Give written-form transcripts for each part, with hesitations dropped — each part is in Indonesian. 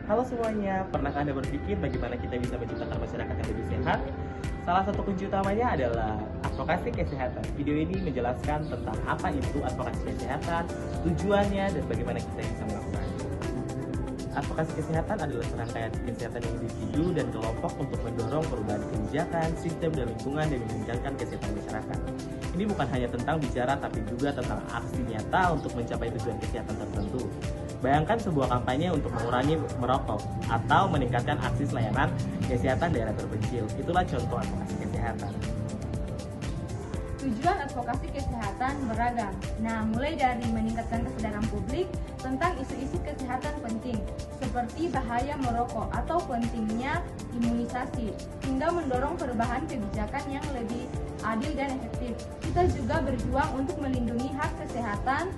Halo semuanya, pernahkah Anda berpikir bagaimana kita bisa menciptakan masyarakat yang lebih sehat? Salah satu kunci utamanya adalah advokasi kesehatan. Video ini menjelaskan tentang apa itu advokasi kesehatan, tujuannya, dan bagaimana kita bisa melakukannya. Advokasi kesehatan adalah serangkaian kesehatan individu dan kelompok untuk mendorong perubahan kebijakan, sistem, dan lingkungan demi meningkatkan kesehatan masyarakat. Ini bukan hanya tentang bicara, tapi juga tentang aksi nyata untuk mencapai tujuan kesehatan tertentu. Bayangkan sebuah kampanye untuk mengurangi merokok atau meningkatkan akses layanan kesehatan daerah terpencil. Itulah contoh advokasi kesehatan. Tujuan advokasi kesehatan beragam. Nah, mulai dari meningkatkan kesadaran publik tentang isu-isu kesehatan penting, seperti bahaya merokok atau pentingnya imunisasi, hingga mendorong perubahan kebijakan yang lebih adil dan efektif. Kita juga berjuang untuk melindungi hak kesehatan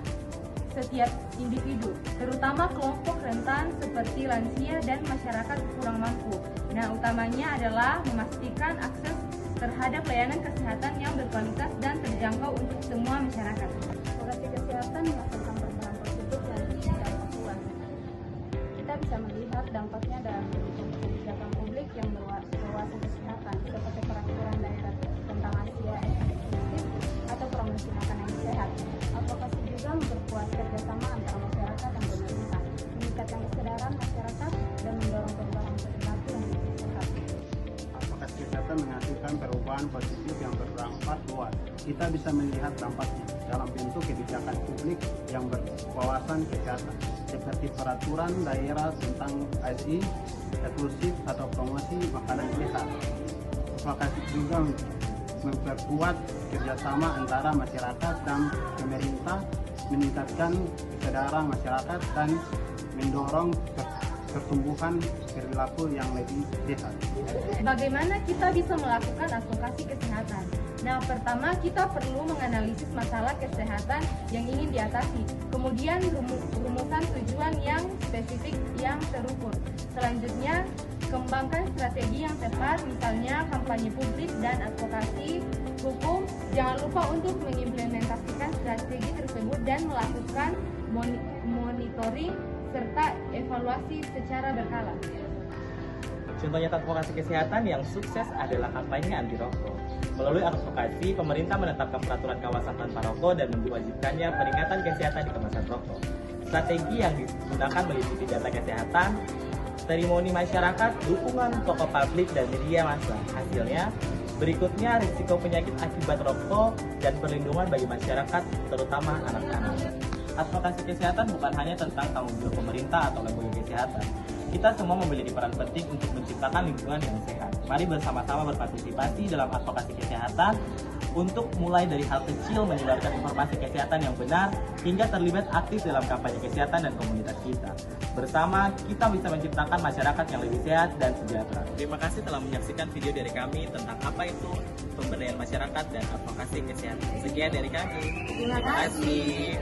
setiap individu, terutama kelompok rentan seperti lansia dan masyarakat kurang mampu. Nah, utamanya adalah memastikan akses terhadap layanan kesehatan yang berkualitas dan terjangkau untuk semua masyarakat. Advokasi kesehatan menghasilkan perubahan positif dan dampak luas. Kita bisa melihat dampaknya dalam kebijakan publik yang berwawasan kesehatan, seperti peraturan daerah tentang lansia eksklusif atau promosi makanan yang sehat. Advokasi juga memperkuat kerjasama antara masyarakat dan pemerintah, meningkatkan kesadaran masyarakat dan mendorong perubahan perilaku yang lebih sehat. Advokasi kesehatan menghasilkan perubahan positif yang berdampak luas. Kita bisa melihat dampaknya dalam bentuk kebijakan publik yang berwawasan kesehatan, seperti peraturan daerah tentang ASI, eksklusif atau promosi makanan sehat. Advokasi juga memperkuat kerjasama antara masyarakat dan pemerintah, meningkatkan kesadaran masyarakat dan mendorong pertumbuhan perilaku yang lebih sehat. Bagaimana kita bisa melakukan advokasi kesehatan? Nah, pertama kita perlu menganalisis masalah kesehatan yang ingin diatasi, kemudian rumusan tujuan yang spesifik yang terukur. Selanjutnya, kembangkan strategi yang tepat, misalnya kampanye publik dan advokasi hukum. Jangan lupa untuk mengimplementasikan strategi tersebut dan melakukan monitoring serta evaluasi secara berkala. Contoh nyata advokasi kesehatan yang sukses adalah kampanye anti rokok. Melalui advokasi, pemerintah menetapkan peraturan kawasan tanpa rokok dan mewajibkannya peningkatan kesehatan di kemasan rokok. Strategi yang digunakan meliputi data kesehatan, seremoni masyarakat, dukungan tokoh publik dan media massa. Hasilnya, berikutnya risiko penyakit akibat rokok dan perlindungan bagi masyarakat, terutama anak-anak. Advokasi kesehatan bukan hanya tentang tanggung jawab pemerintah atau lembaga kesehatan. Kita semua memiliki peran penting untuk menciptakan lingkungan yang sehat. Mari bersama-sama berpartisipasi dalam advokasi kesehatan untuk mulai dari hal kecil menyebarkan informasi kesehatan yang benar hingga terlibat aktif dalam kampanye kesehatan dan komunitas kita. Bersama, kita bisa menciptakan masyarakat yang lebih sehat dan sejahtera. Terima kasih telah menyaksikan video dari kami tentang apa itu pemberdayaan masyarakat dan advokasi kesehatan. Sekian dari kami. Terima kasih.